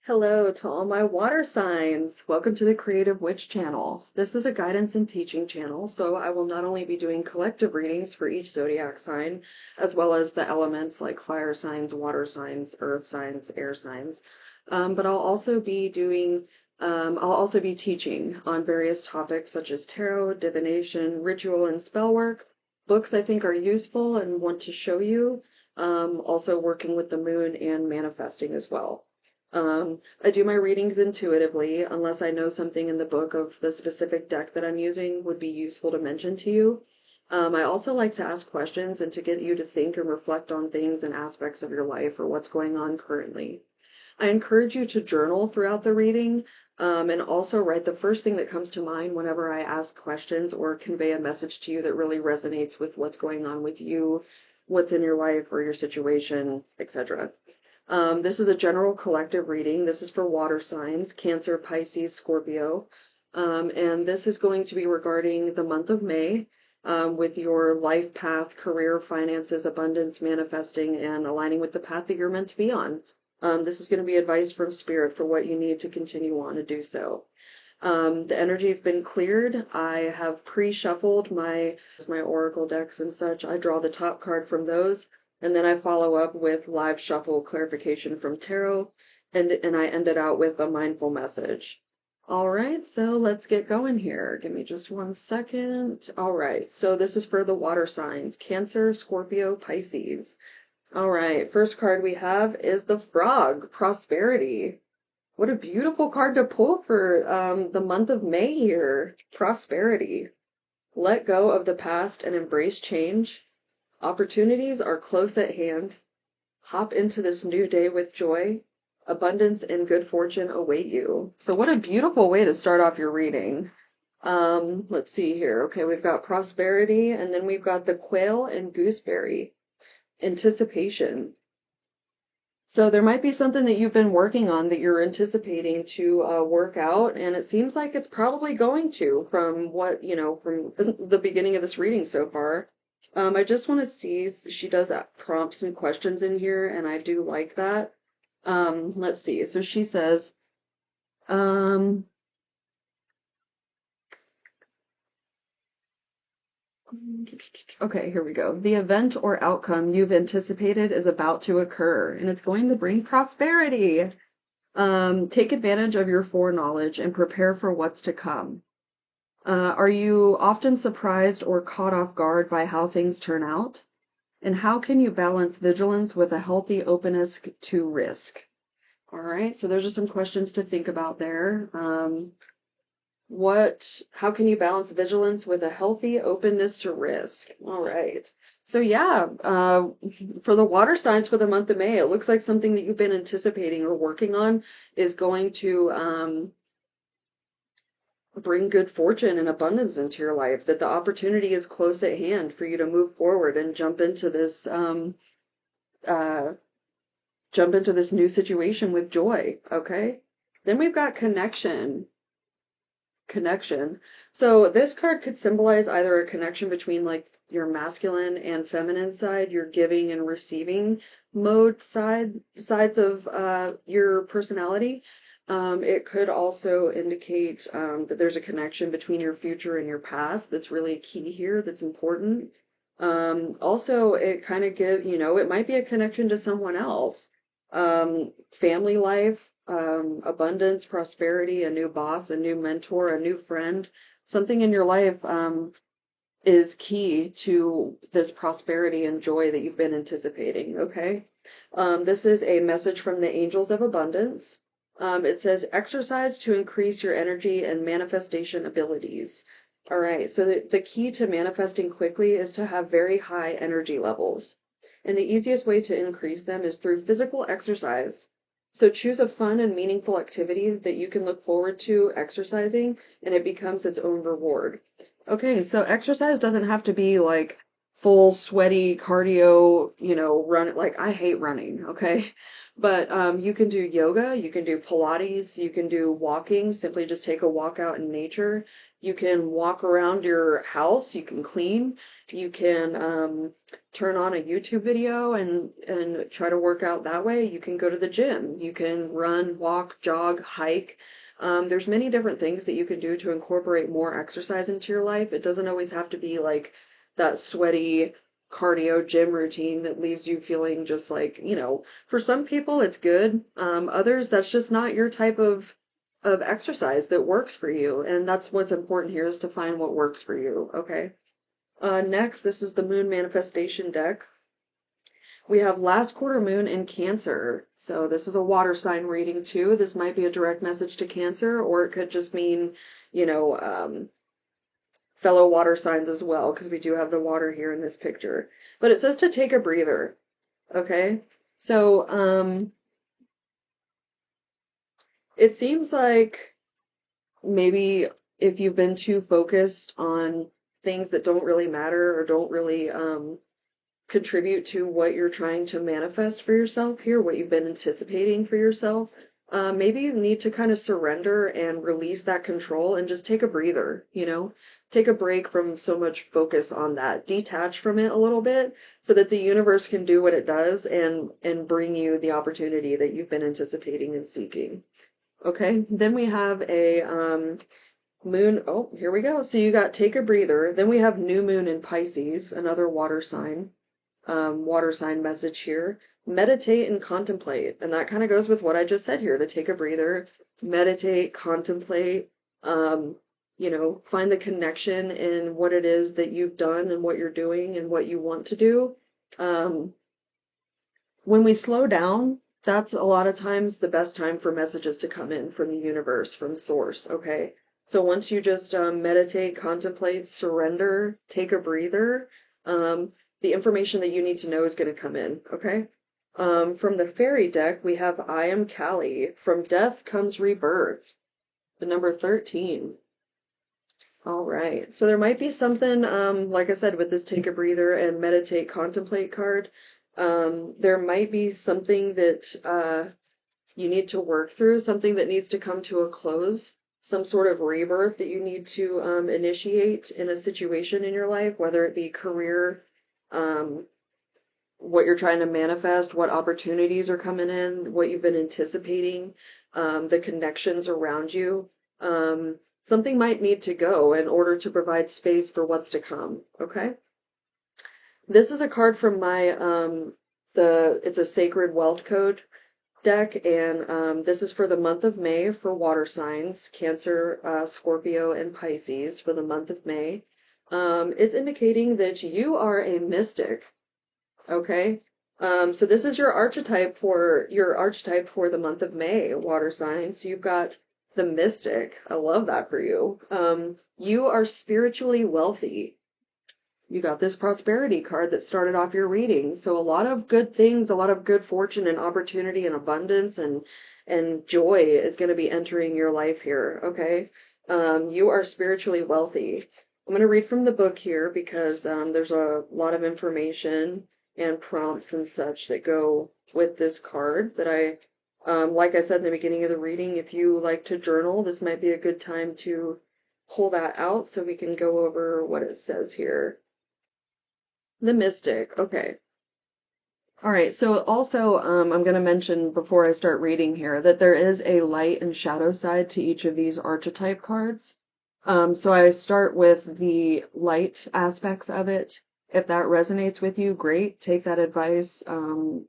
Hello to all my water signs. Welcome to the Creative Witch channel. This is a guidance and teaching channel, so I will not only be doing collective readings for each zodiac sign, as well as the elements like fire signs, water signs, earth signs, air signs, but I'll also be teaching on various topics such as tarot, divination, ritual, and spell work. Books I think are useful and want to show you. Also working with the moon and manifesting as well. I do my readings intuitively, unless I know something in the book of the specific deck that I'm using would be useful to mention to you. I also like to ask questions and to get you to think and reflect on things and aspects of your life or what's going on currently. I encourage you to journal throughout the reading, and also write the first thing that comes to mind whenever I ask questions or convey a message to you that really resonates with what's going on with you, what's in your life or your situation, etc. This is a general collective reading. This is for water signs, Cancer, Pisces, Scorpio. And this is going to be regarding the month of May, with your life path, career, finances, abundance, manifesting, and aligning with the path that you're meant to be on. This is going to be advice from Spirit for what you need to continue on to do so. The energy has been cleared. I have pre-shuffled my oracle decks and such. I draw the top card from those, and then I follow up with live shuffle clarification from tarot, and I end it out with a mindful message. All right, so let's get going here. Give me just 1 second. All right, so this is for the water signs, Cancer, Scorpio, Pisces. All right, first card we have is the Frog, Prosperity. What a beautiful card to pull for the month of May here. Prosperity. Let go of the past and embrace change. Opportunities are close at hand. Hop into this new day with joy. Abundance and good fortune await you. So what a beautiful way to start off your reading. Let's see here. Okay, we've got prosperity, and then we've got the quail and gooseberry. Anticipation. So there might be something that you've been working on that you're anticipating to work out, and it seems like it's probably going to from what, from the beginning of this reading so far. I just want to see, she does prompt some questions in here, and I do like that. Let's see. So she says, um, okay, here we go. The event or outcome you've anticipated is about to occur, and it's going to bring prosperity. Take advantage of your foreknowledge and prepare for what's to come. Are you often surprised or caught off guard by how things turn out? And how can you balance vigilance with a healthy openness to risk? All right, so those are some questions to think about there. How can you balance vigilance with a healthy openness to risk? All right. So yeah, for the water signs for the month of May, it looks like something that you've been anticipating or working on is going to bring good fortune and abundance into your life, that the opportunity is close at hand for you to move forward and uh, jump into this new situation with joy. Okay. Then we've got connection. So this card could symbolize either a connection between like your masculine and feminine side, your giving and receiving sides of your personality. It could also indicate that there's a connection between your future and your past that's really key here, that's important. Also, it kind of it might be a connection to someone else. Family life, abundance, prosperity, a new boss, a new mentor, a new friend. Something in your life is key to this prosperity and joy that you've been anticipating, okay? This is a message from the angels of abundance. It says, exercise to increase your energy and manifestation abilities. All right, so the key to manifesting quickly is to have very high energy levels. And the easiest way to increase them is through physical exercise. So choose a fun and meaningful activity that you can look forward to exercising, and it becomes its own reward. Okay, so exercise doesn't have to be like full sweaty cardio, run. Like I hate running, okay? But you can do yoga, you can do Pilates, you can do walking, simply just take a walk out in nature. You can walk around your house, you can clean, you can turn on a YouTube video and try to work out that way. You can go to the gym, you can run, walk, jog, hike. There's many different things that you can do to incorporate more exercise into your life. It doesn't always have to be like that sweaty cardio gym routine that leaves you feeling just like, for some people it's good. Others, that's just not your type of exercise that works for you. And that's what's important here, is to find what works for you. Okay. Next, this is the Moon Manifestation deck. We have last quarter moon in Cancer. So this is a water sign reading too. This might be a direct message to Cancer, or it could just mean, you know, fellow water signs as well, because we do have the water here in this picture. But it says to take a breather. Okay. So, it seems like maybe if you've been too focused on things that don't really matter or don't really contribute to what you're trying to manifest for yourself here, what you've been anticipating for yourself, maybe you need to kind of surrender and release that control and just take a breather, take a break from so much focus on that, detach from it a little bit so that the universe can do what it does and bring you the opportunity that you've been anticipating and seeking. Okay, then we have a moon. Oh, here we go. So you got take a breather. Then we have new moon in Pisces, another water sign. Water sign message here. Meditate and contemplate. And that kind of goes with what I just said here, to take a breather, meditate, contemplate, find the connection in what it is that you've done and what you're doing and what you want to do. When we slow down, that's a lot of times the best time for messages to come in from the universe, from source, okay? So once you just meditate, contemplate, surrender, take a breather, the information that you need to know is going to come in, okay? From the fairy deck, we have I am Kali. From death comes rebirth. The number 13. All right. So there might be something, like I said, with this take a breather and meditate, contemplate card. There might be something that you need to work through, something that needs to come to a close, some sort of rebirth that you need to initiate in a situation in your life, whether it be career, what you're trying to manifest, what opportunities are coming in, what you've been anticipating, the connections around you. Something might need to go in order to provide space for what's to come, okay? This is a card from my, it's a Sacred Wealth Code deck, and this is for the month of May for water signs, Cancer, Scorpio, and Pisces for the month of May. It's indicating that you are a mystic, okay? So this is your archetype for the month of May, water signs. So you've got the mystic. I love that for you. You are spiritually wealthy. You got this prosperity card that started off your reading. So a lot of good things, a lot of good fortune and opportunity and abundance and joy is going to be entering your life here, okay? You are spiritually wealthy. I'm going to read from the book here because there's a lot of information and prompts and such that go with this card that like I said in the beginning of the reading, if you like to journal, this might be a good time to pull that out so we can go over what it says here. The mystic. Okay. All right. So also, I'm going to mention before I start reading here that there is a light and shadow side to each of these archetype cards. So I start with the light aspects of it. If that resonates with you, great. Take that advice.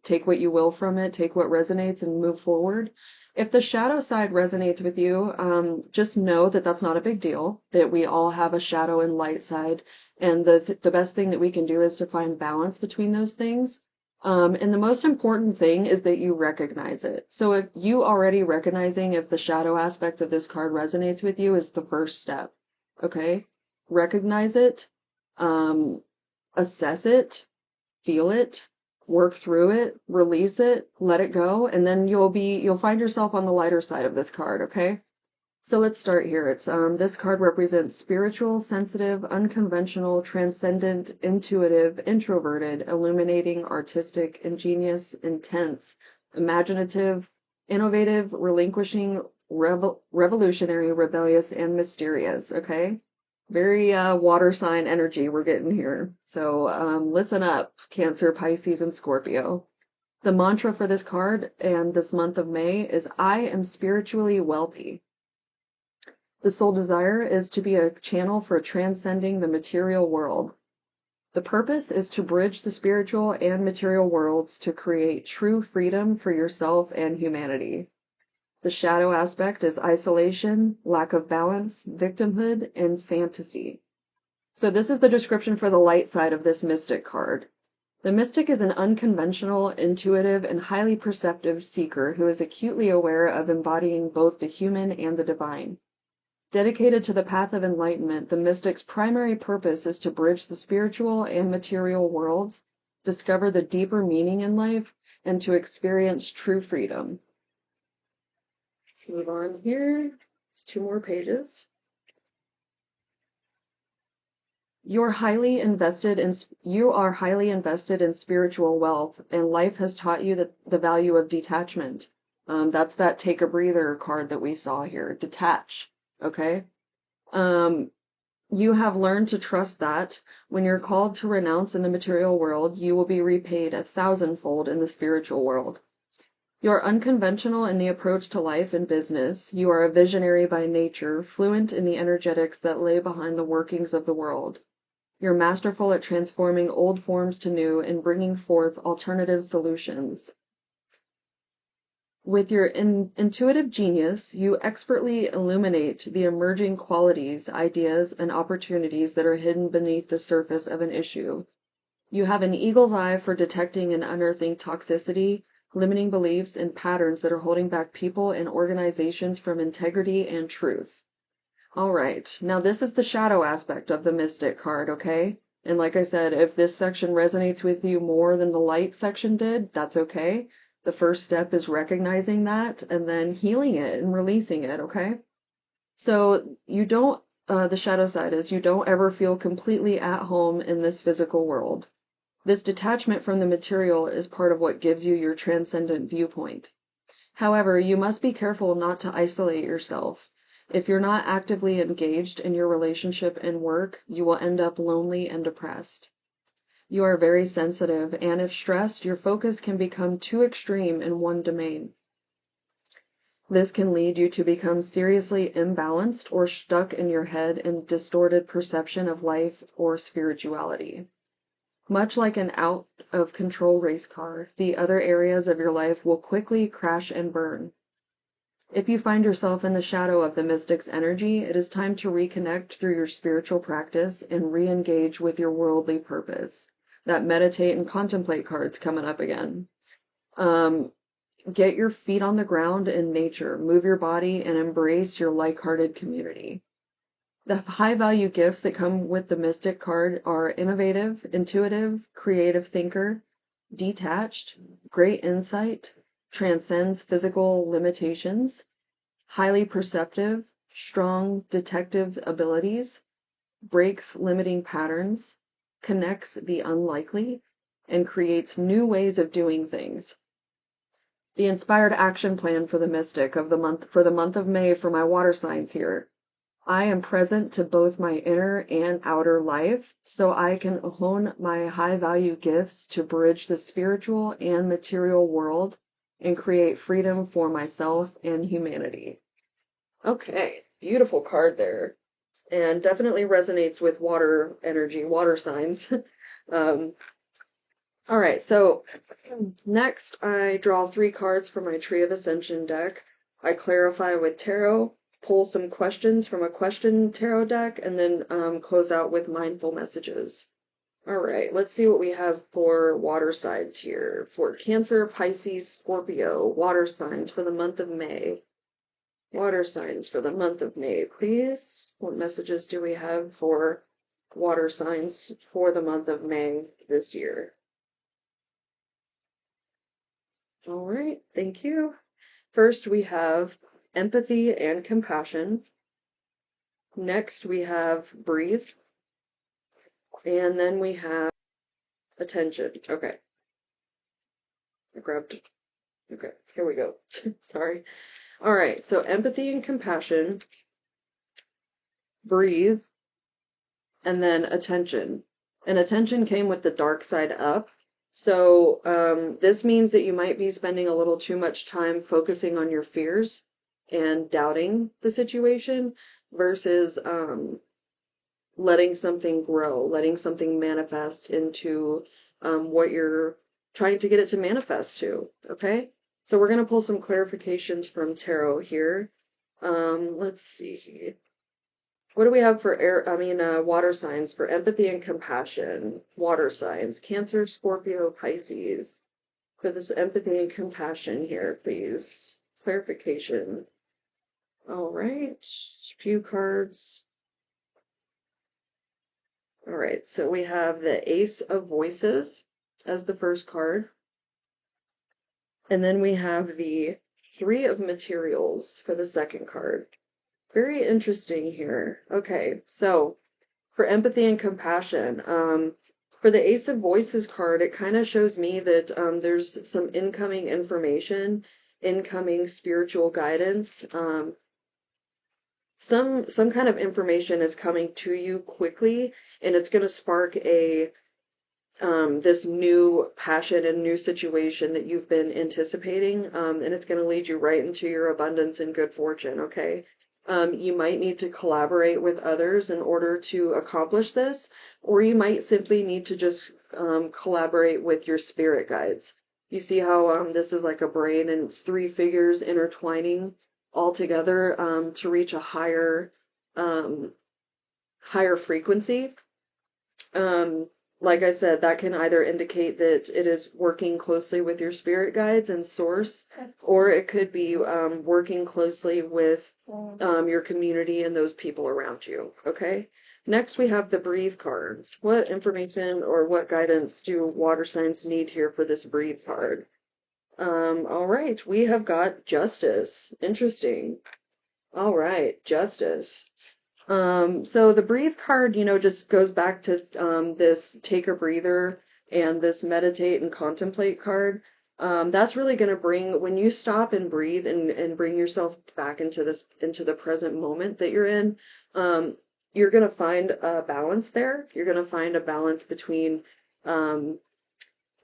Take what you will from it. Take what resonates and move forward. If the shadow side resonates with you, just know that that's not a big deal, that we all have a shadow and light side. And the best thing that we can do is to find balance between those things. And the most important thing is that you recognize it. So if you already recognizing if the shadow aspect of this card resonates with you is the first step. Okay? Recognize it, assess it, feel it, work through it, release it, let it go, and then you'll find yourself on the lighter side of this card, okay? So let's start here. It's this card represents spiritual, sensitive, unconventional, transcendent, intuitive, introverted, illuminating, artistic, ingenious, intense, imaginative, innovative, relinquishing, revolutionary, rebellious, and mysterious, okay? Very water sign energy we're getting here. So listen up, Cancer, Pisces, and Scorpio. The mantra for this card and this month of May is I am spiritually wealthy. The soul desire is to be a channel for transcending the material world. The purpose is to bridge the spiritual and material worlds to create true freedom for yourself and humanity. The shadow aspect is isolation, lack of balance, victimhood, and fantasy. So this is the description for the light side of this mystic card. The mystic is an unconventional, intuitive, and highly perceptive seeker who is acutely aware of embodying both the human and the divine. Dedicated to the path of enlightenment, the mystic's primary purpose is to bridge the spiritual and material worlds, discover the deeper meaning in life, and to experience true freedom. Let's move on here. It's 2 more pages. You are highly invested in spiritual wealth, and life has taught you the value of detachment. That's that take a breather card that we saw here. Detach. Okay? You have learned to trust that when you're called to renounce in the material world, you will be repaid 1,000-fold in the spiritual world. You're unconventional in the approach to life and business. You are a visionary by nature, fluent in the energetics that lay behind the workings of the world. You're masterful at transforming old forms to new and bringing forth alternative solutions. With your intuitive genius, you expertly illuminate the emerging qualities, ideas, and opportunities that are hidden beneath the surface of an issue. You have an eagle's eye for detecting and unearthing toxicity, limiting beliefs, and patterns that are holding back people and organizations from integrity and truth. All right, now this is the shadow aspect of the Mystic card, okay? And like I said, if this section resonates with you more than the light section did, that's okay. The first step is recognizing that and then healing it and releasing it, okay? So the shadow side is you don't ever feel completely at home in this physical world. This detachment from the material is part of what gives you your transcendent viewpoint. However, you must be careful not to isolate yourself. If you're not actively engaged in your relationship and work, you will end up lonely and depressed. You are very sensitive, and if stressed, your focus can become too extreme in one domain. This can lead you to become seriously imbalanced or stuck in your head in distorted perception of life or spirituality. Much like an out-of-control race car, the other areas of your life will quickly crash and burn. If you find yourself in the shadow of the mystic's energy, it is time to reconnect through your spiritual practice and re-engage with your worldly purpose. That meditate and contemplate card's coming up again. Get your feet on the ground in nature, move your body, and embrace your like-hearted community. The high-value gifts that come with the Mystic card are innovative, intuitive, creative thinker, detached, great insight, transcends physical limitations, highly perceptive, strong detective abilities, breaks limiting patterns, connects the unlikely, and creates new ways of doing things. The inspired action plan for the Mystic of the month of May for my water signs here. I am present to both my inner and outer life, so I can hone my high-value gifts to bridge the spiritual and material world and create freedom for myself and humanity. Okay, beautiful card there. And definitely resonates with water energy, water signs. All right, so next I draw 3 cards from my Tree of Ascension deck. I clarify with tarot, pull some questions from a question tarot deck, and then close out with mindful messages. All right, let's see what we have for water signs here. For Cancer, Pisces, Scorpio, water signs for the month of May. Water signs for the month of May, please. What messages do we have for water signs for the month of May this year? All right, thank you. First, we have empathy and compassion. Next, we have breathe. And then we have attention. Okay, here we go. Sorry. All right, so empathy and compassion, breathe, and then attention. And attention came with the dark side up. So this means that you might be spending a little too much time focusing on your fears and doubting the situation versus letting something grow, letting something manifest into what you're trying to get it to manifest to. Okay? So we're going to pull some clarifications from tarot here. Let's see. What do we have for water signs for empathy and compassion? Water signs, Cancer, Scorpio, Pisces. For this empathy and compassion here, please. Clarification. All right, few cards. All right, so we have the Ace of Voices as the first card. And then we have the Three of Materials for the second card. Very interesting here. Okay, so for empathy and compassion, for the Ace of Voices card, it kind of shows me that there's some incoming information, incoming spiritual guidance. Some kind of information is coming to you quickly, and it's going to spark a this new passion and new situation that you've been anticipating, and it's going to lead you right into your abundance and good fortune, okay? You might need to collaborate with others in order to accomplish this, or you might simply need to just collaborate with your spirit guides. You see how this is like a brain and it's three figures intertwining all together to reach a higher frequency. Like I said, that can either indicate that it is working closely with your spirit guides and source, or it could be working closely with your community and those people around you. Okay. Next, we have the Breathe card. What information or what guidance do water signs need here for this Breathe card? All right, we have got Justice. Interesting. All right, Justice. So the breathe card, just goes back to this take a breather and this meditate and contemplate card. That's really going to bring, when you stop and breathe and bring yourself back into the present moment that you're in, you're going to find a balance there. You're going to find a balance between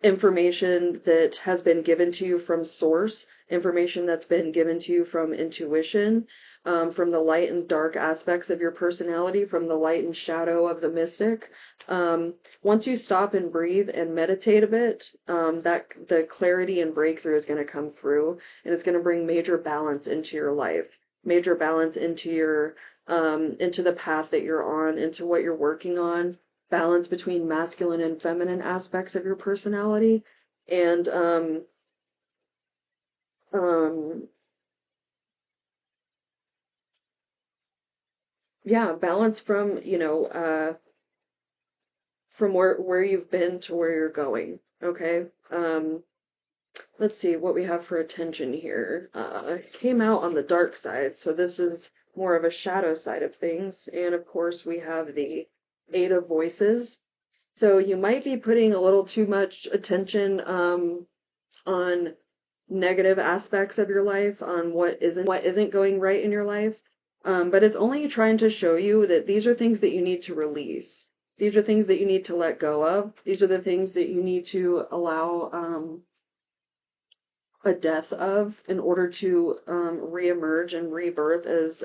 information that has been given to you from source, information that's been given to you from intuition, from the light and dark aspects of your personality, from the light and shadow of the mystic. Once you stop and breathe and meditate a bit, that the clarity and breakthrough is going to come through, and it's going to bring major balance into your life, major balance into your into the path that you're on, into what you're working on, balance between masculine and feminine aspects of your personality, and yeah, balance from, from where you've been to where you're going. Okay. Let's see what we have for attention here. It came out on the dark side, so this is more of a shadow side of things. And of course, we have the Eight of Voices. So you might be putting a little too much attention on negative aspects of your life, on what isn't going right in your life. But it's only trying to show you that these are things that you need to release. These are things that you need to let go of. These are the things that you need to allow a death of in order to reemerge and rebirth as,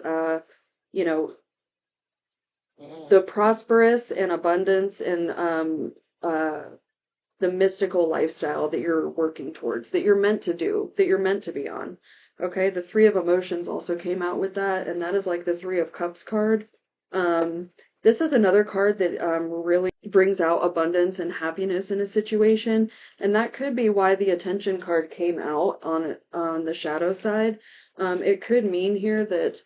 you know, the prosperous and abundance and the mystical lifestyle that you're working towards, that you're meant to do, that you're meant to be on. Okay, the Three of Emotions also came out with that, and that is like the Three of Cups card. This is another card that really brings out abundance and happiness in a situation, and that could be why the Attention card came out on the shadow side. It could mean here that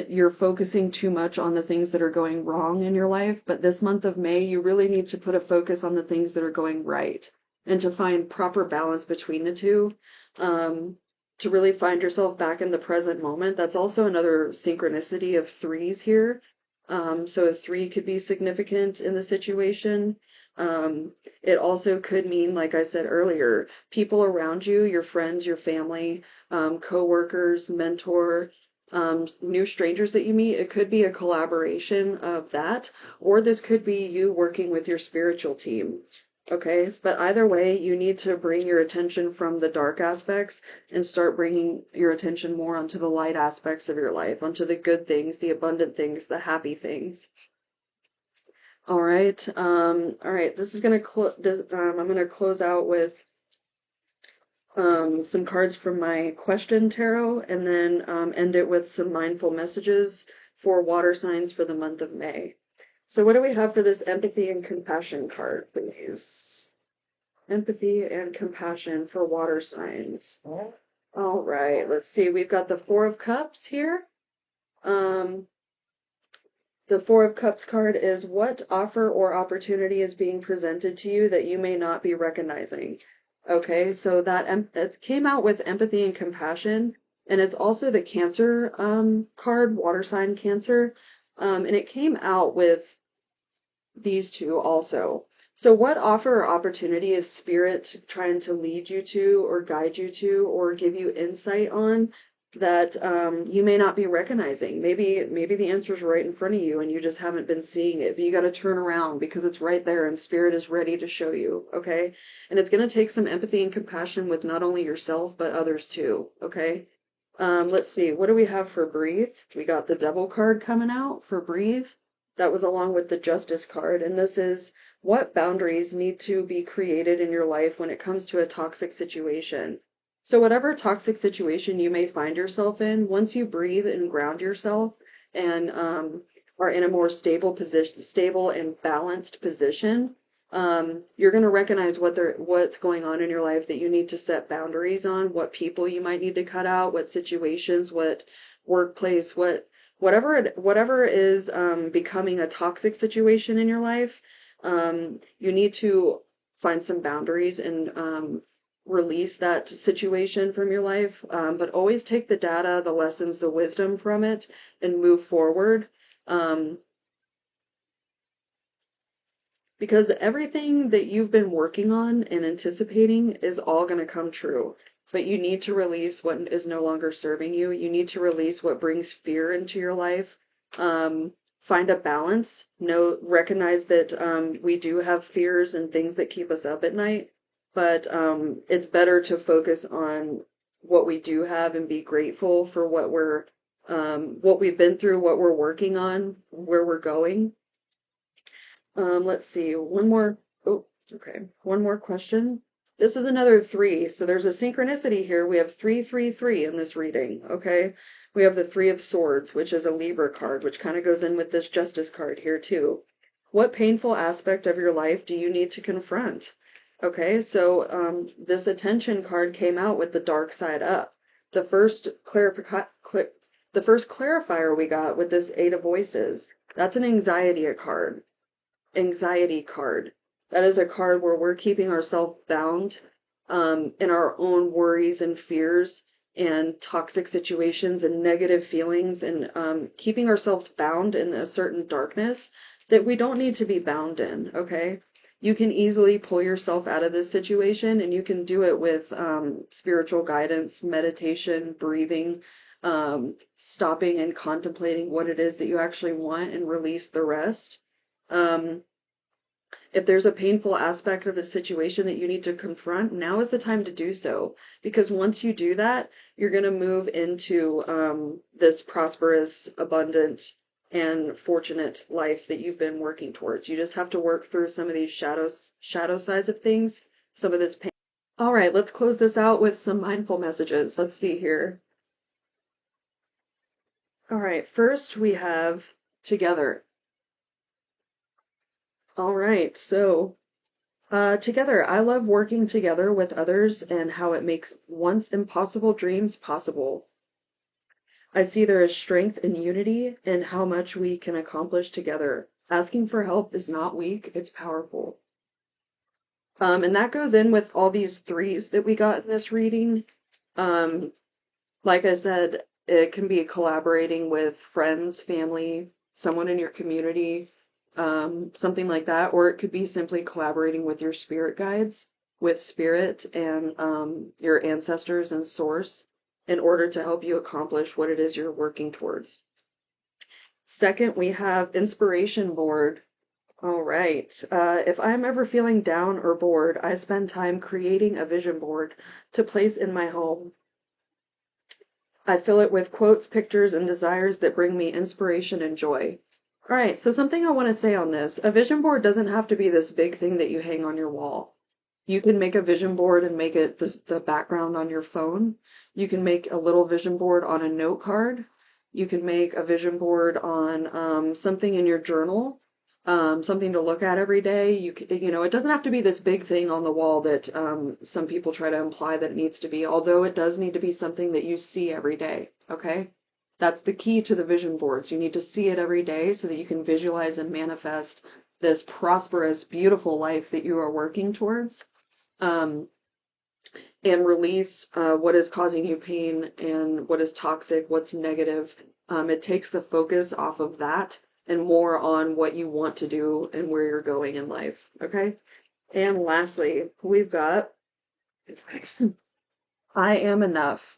you're focusing too much on the things that are going wrong in your life, but this month of May, you really need to put a focus on the things that are going right and to find proper balance between the two, to really find yourself back in the present moment. That's also another synchronicity of threes here. So a three could be significant in the situation. It also could mean, like I said earlier, people around you, your friends, your family, co-workers, mentor, new strangers that you meet. It could be a collaboration of that, or this could be you working with your spiritual team. Okay, but either way, you need to bring your attention from the dark aspects and start bringing your attention more onto the light aspects of your life, onto the good things, the abundant things, the happy things. All right. All right. This is I'm gonna close out with some cards from my question tarot, and then end it with some mindful messages for water signs for the month of May. So what do we have for this empathy and compassion card, please? Empathy and compassion for water signs. All right. Let's see. We've got the Four of Cups here. Um, The Four of Cups card is what offer or opportunity is being presented to you that you may not be recognizing. Okay, so it came out with empathy and compassion, and it's also the Cancer card, water sign Cancer, and it came out with these two also. So what offer or opportunity is Spirit trying to lead you to or guide you to or give you insight on that you may not be recognizing? Maybe the answer's right in front of you and you just haven't been seeing it. But you got to turn around because it's right there and Spirit is ready to show you, okay? And it's going to take some empathy and compassion with not only yourself but others too, okay? Let's see. What do we have for Breathe? We got the Devil card coming out for Breathe. That was along with the Justice card. And this is what boundaries need to be created in your life when it comes to a toxic situation. So whatever toxic situation you may find yourself in, once you breathe and ground yourself and are in a more stable position, stable and balanced position, you're going to recognize what's going on in your life that you need to set boundaries on, what people you might need to cut out, what situations, what workplace, whatever is becoming a toxic situation in your life. You need to find some boundaries and release that situation from your life, but always take the data, the lessons, the wisdom from it and move forward. Because everything that you've been working on and anticipating is all going to come true. But you need to release what is no longer serving you. You need to release what brings fear into your life. Find a balance. Recognize that we do have fears and things that keep us up at night. But it's better to focus on what we do have and be grateful for what we've been through, what we're working on, where we're going. Let's see, one more. Oh, okay. One more question. This is another 3. So there's a synchronicity here. We have 333 in this reading. Okay. We have the 3 of Swords, which is a Libra card, which kind of goes in with this Justice card here too. What painful aspect of your life do you need to confront? Okay. So this Attention card came out with the dark side up. The first clarifier we got with this 8 of Voices. That's an anxiety card. That is a card where we're keeping ourselves bound in our own worries and fears and toxic situations and negative feelings and keeping ourselves bound in a certain darkness that we don't need to be bound in, okay? You can easily pull yourself out of this situation and you can do it with spiritual guidance, meditation, breathing, stopping and contemplating what it is that you actually want and release the rest. If there's a painful aspect of a situation that you need to confront, now is the time to do so. Because once you do that, you're going to move into this prosperous, abundant, and fortunate life that you've been working towards. You just have to work through some of these shadow sides of things, some of this pain. All right, let's close this out with some mindful messages. Let's see here. All right, first we have Together. All right, so together, I love working together with others and how it makes once impossible dreams possible. I see there is strength in unity and how much we can accomplish together. Asking for help is not weak, it's powerful. And that goes in with all these 3s that we got in this reading. Like I said, it can be collaborating with friends, family, someone in your community, something like that. Or it could be simply collaborating with your spirit guides, with spirit and your ancestors and source in order to help you accomplish what it is you're working towards. Second, we have inspiration board. All right. If I'm ever feeling down or bored, I spend time creating a vision board to place in my home. I fill it with quotes, pictures, and desires that bring me inspiration and joy. All right, so something I want to say on this, a vision board doesn't have to be this big thing that you hang on your wall. You can make a vision board and make it the background on your phone. You can make a little vision board on a note card. You can make a vision board on something in your journal, something to look at every day. It doesn't have to be this big thing on the wall that some people try to imply that it needs to be, although it does need to be something that you see every day, okay? That's the key to the vision boards. You need to see it every day so that you can visualize and manifest this prosperous, beautiful life that you are working towards, and release what is causing you pain and what is toxic, what's negative. It takes the focus off of that and more on what you want to do and where you're going in life. Okay? And lastly, we've got I am enough.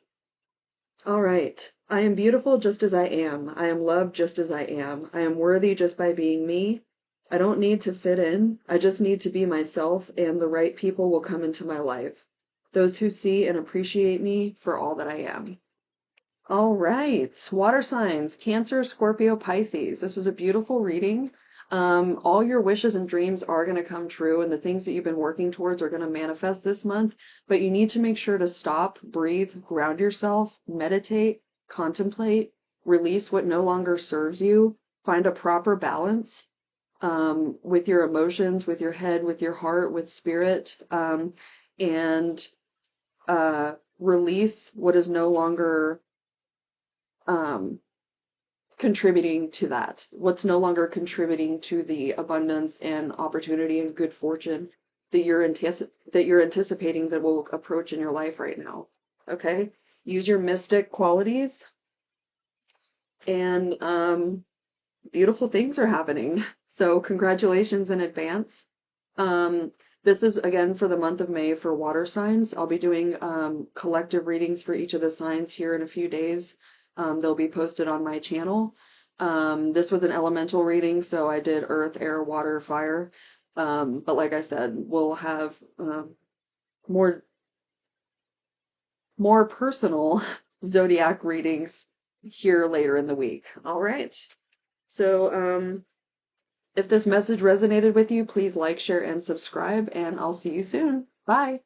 All right. I am beautiful just as I am. I am loved just as I am. I am worthy just by being me. I don't need to fit in. I just need to be myself, and the right people will come into my life. Those who see and appreciate me for all that I am. All right, water signs, Cancer, Scorpio, Pisces. This was a beautiful reading. All your wishes and dreams are going to come true, and the things that you've been working towards are going to manifest this month, but you need to make sure to stop, breathe, ground yourself, meditate, contemplate, release what no longer serves you, find a proper balance with your emotions, with your head, with your heart, with spirit, and release what is no longer um, contributing to that, what's no longer contributing to the abundance and opportunity and good fortune that you're anticipating that will approach in your life right now. Okay? Use your mystic qualities, and beautiful things are happening. So congratulations in advance. This is again for the month of May for water signs. I'll be doing collective readings for each of the signs here in a few days. They'll be posted on my channel. This was an elemental reading, so I did earth, air, water, fire. But like I said, we'll have more personal zodiac readings here later in the week. All right. So if this message resonated with you, please like, share, and subscribe, and I'll see you soon. Bye.